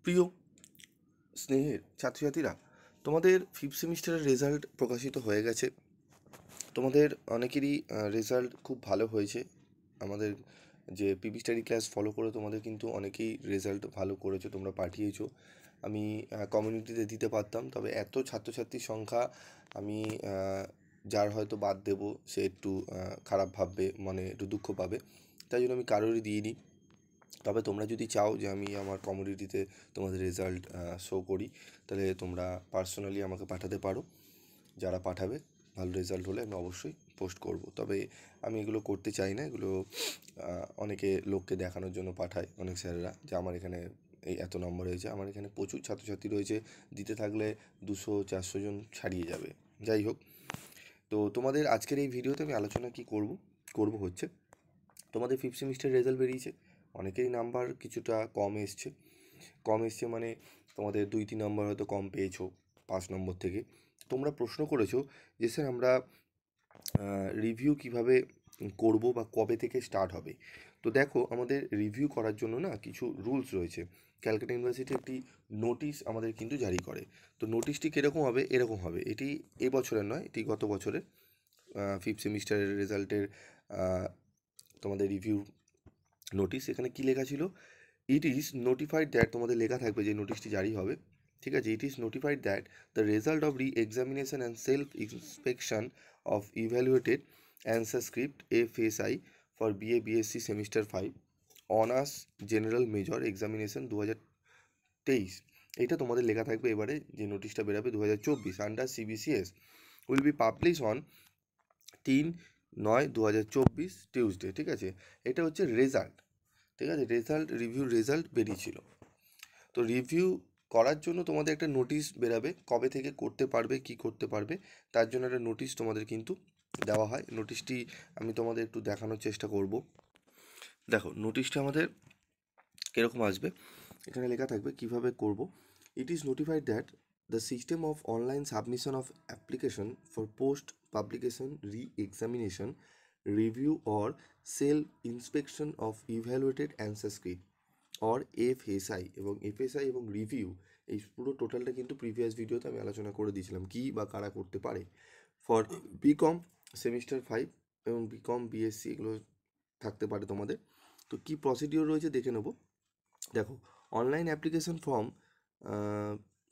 প্রিয় স্নেহের ছাত্রছাত্রীরা, তোমাদের ফিফথ সেমিস্টারের রেজাল্ট প্রকাশিত হয়ে গেছে। তোমাদের অনেকেরই রেজাল্ট খুব ভালো হয়েছে। আমাদের যে পিবি স্টাডি ক্লাস ফলো করে তোমাদের কিন্তু অনেকেই রেজাল্ট ভালো করেছো, তোমরা পাঠিয়েছো। আমি কমিউনিটিতে দিতে পারতাম, তবে এত ছাত্রছাত্রীর সংখ্যা আমি যার হয়তো বাদ দেব সে একটু খারাপ ভাববে, মানে একটু দুঃখ পাবে, তাই জন্য আমি কারোরই দিইনি। তবে তোমরা যদি চাও যে আমি আমার কমিউনিটিতে তোমাদের রেজাল্ট শো করি, তাহলে তোমরা পার্সোনালি আমাকে পাঠাতে পারো। যারা পাঠাবে ভালো রেজাল্ট হলে আমি অবশ্যই পোস্ট করব। তবে আমি এগুলো করতে চাই না, এগুলো অনেকে লোককে দেখানোর জন্য পাঠায়, অনেক স্যাররা, যে আমার এখানে এই এত নম্বর হয়েছে। আমার এখানে প্রচুর ছাত্রছাত্রী রয়েছে, দিতে থাকলে 200-400 জন ছাড়িয়ে যাবে। যাই হোক, তো তোমাদের আজকের এই ভিডিওতে আমি আলোচনা করব হচ্ছে, তোমাদের ফিফথ সেমিস্টার রেজাল্ট বেরিয়েছে। অনেকেরই নাম্বার কিছুটা কম এসছে মানে তোমাদের 2-3 নম্বর হয়তো কম পেয়েছো 5 নম্বর থেকে। তোমরা প্রশ্ন করেছো যে স্যার আমরা রিভিউ কিভাবে করব বা কবে থেকে স্টার্ট হবে। তো দেখো, আমাদের রিভিউ করার জন্য না কিছু রুলস রয়েছে। ক্যালকাটা ইউনিভার্সিটি একটি নোটিশ আমাদের কিন্তু জারি করে। তো নোটিশটি কীরকম হবে? এরকম হবে। এটি এবছরের নয়, এটি গত বছরের ফিফথ সেমিস্টারের রেজাল্টের তোমাদের রিভিউ নোটিশ। এখানে কি লেখা ছিল? ইট ইজ নোটিফাইড দ্যাট, তোমাদের লেখা থাকবে যে নোটিশটি জারি হবে, ঠিক আছে। It is notified that the result of re examination and self inspection of evaluated answer script FSI for BA BSc semester 5 honours general major examination 2023, এটা তোমাদের লেখা থাকবে। এবারে যে নোটিশটা বেরোবে 2024 under CBCS will be publish on 3/9/2024 Tuesday, ঠিক আছে। এটা হচ্ছে রেজাল্ট, ঠিক আছে। রেজাল্ট বেরিয়েছিল। তো রিভিউ করার জন্য তোমাদের একটা নোটিশ বেরাবে, কবে থেকে করতে পারবে, কি করতে পারবে, তার জন্য একটা নোটিশ তোমাদের কিন্তু দেওয়া হয়। নোটিশটি আমি তোমাদের একটু দেখানোর চেষ্টা করব। দেখো, নোটিশটা আমাদের কীরকম আসবে, এখানে লেখা থাকবে কিভাবে করব। It is notified that the system of online submission of application for post publication re examination review or self inspection of evaluated answer script or FSI, এবং এফএসআই এবং রিভিউ, এই পুরো টোটালটা কিন্তু প্রিভিয়াস ভিডিওতে আমি আলোচনা করে দিয়েছিলাম কী বা কারা করতে পারে। ফর বিকম সেমিস্টার 5 এবং বিকম বিএসসি এগুলো থাকতে পারে তোমাদের। তো কী প্রসিডিওর রয়েছে দেখে নেব। দেখো, online application form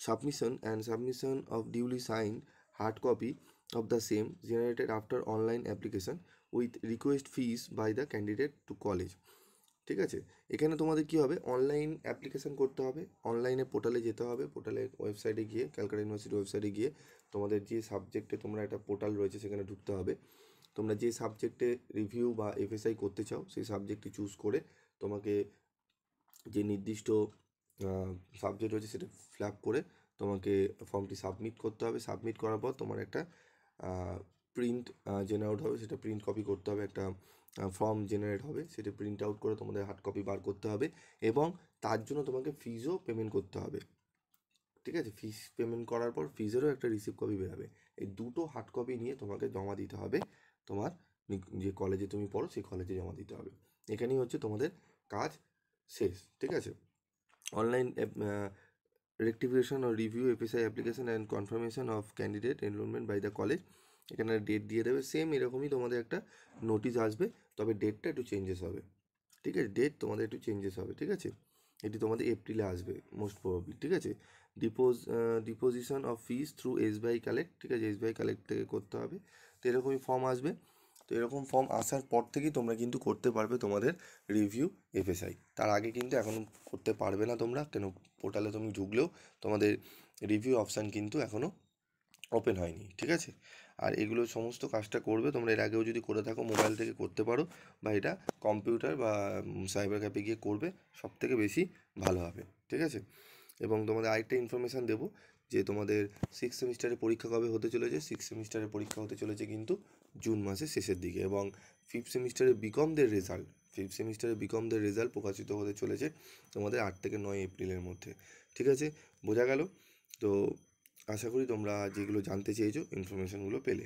submission of duly signed hard copy of the same generated after online application with request fees by the candidate to college, ঠিক আছে। এখানে তোমাদের কি হবে, অনলাইন অ্যাপ্লিকেশান করতে হবে, অনলাইনে পোর্টালে যেতে হবে, পোর্টালের ওয়েবসাইটে গিয়ে, ক্যালকাটা ইউনিভার্সিটি ওয়েবসাইটে গিয়ে তোমাদের যে সাবজেক্টে তোমরা একটা পোর্টাল রয়েছে সেখানে ঢুকতে হবে। তোমরা যে সাবজেক্টে রিভিউ বা এফএসআই করতে চাও সেই সাবজেক্টটি চুজ করে তোমাকে যে নির্দিষ্ট সাবজেক্ট রয়েছে সেটা ফিল আপ করে তোমাকে ফর্মটি সাবমিট করতে হবে। সাবমিট করার পর তোমার একটা প্রিন্ট জেনারেট হবে, সেটা প্রিন্ট কপি করতে হবে। একটা ফর্ম জেনারেট হবে, সেটা প্রিন্ট আউট করে তোমাদের হার্ড কপি বার করতে হবে, এবং তার জন্য তোমাকে ফিজও পেমেন্ট করতে হবে, ঠিক আছে। ফিস পেমেন্ট করার পর ফিজেরও একটা রিসিপ্ট কপি বেরোবে। এই দুটো হার্ড কপি নিয়ে তোমাকে জমা দিতে হবে তোমার যে কলেজে তুমি পড়ো সেই কলেজে জমা দিতে হবে। এখানেই হচ্ছে তোমাদের কাজ শেষ, ঠিক আছে। Online rectification or review FSI application and confirmation of candidate enrollment by the college, এখানে ডেট দিয়ে দেবে। সেম এরকমই তোমাদের একটা নোটিশ আসবে, তবে ডেটটা একটু চেঞ্জেস হবে, ঠিক আছে। ডেট তোমাদের একটু চেঞ্জেস হবে, ঠিক আছে। এটি তোমাদের এপ্রিলে আসবে মোস্ট প্রবাবলি, ঠিক আছে। Deposition of fees through SBI collect, ঠিক আছে, এসবিআই কালেক্ট থেকে করতে হবে। তো এরকমই ফর্ম আসবে। তো এরকম ফর্ম আসার পর থেকেই তোমরা কিন্তু করতে পারবে তোমাদের রিভিউ এফএসআই। তার আগে কিন্তু এখন করতে পারবে না তোমরা, কেন পোর্টালে তুমি ঢুকলেও তোমাদের রিভিউ অপশান কিন্তু এখনও ওপেন হয়নি, ঠিক আছে। আর এগুলো সমস্ত কাজটা করবে তোমরা, এর আগেও যদি করে থাকো মোবাইল থেকে করতে পারো, বা এটা কম্পিউটার বা সাইবার ক্যাফে গিয়ে করবে, সব থেকে বেশি ভালো হবে, ঠিক আছে। এবং তোমাদের আরেকটা ইনফরমেশান দেবো যে তোমাদের সিক্স সেমিস্টারের পরীক্ষা কবে হতে চলেছে। সিক্স সেমিস্টারের পরীক্ষা হতে চলেছে কিন্তু জুন মাসের শেষের দিকে, এবং ফিফথ সেমিস্টারের বিকমদের রেজাল্ট প্রকাশিত হতে চলেছে তোমাদের 8 থেকে 9 এপ্রিলের মধ্যে, ঠিক আছে। বোঝা গেল? তো আশা করি তোমরা যেগুলো জানতে চেয়েছো ইনফরমেশানগুলো পেলে।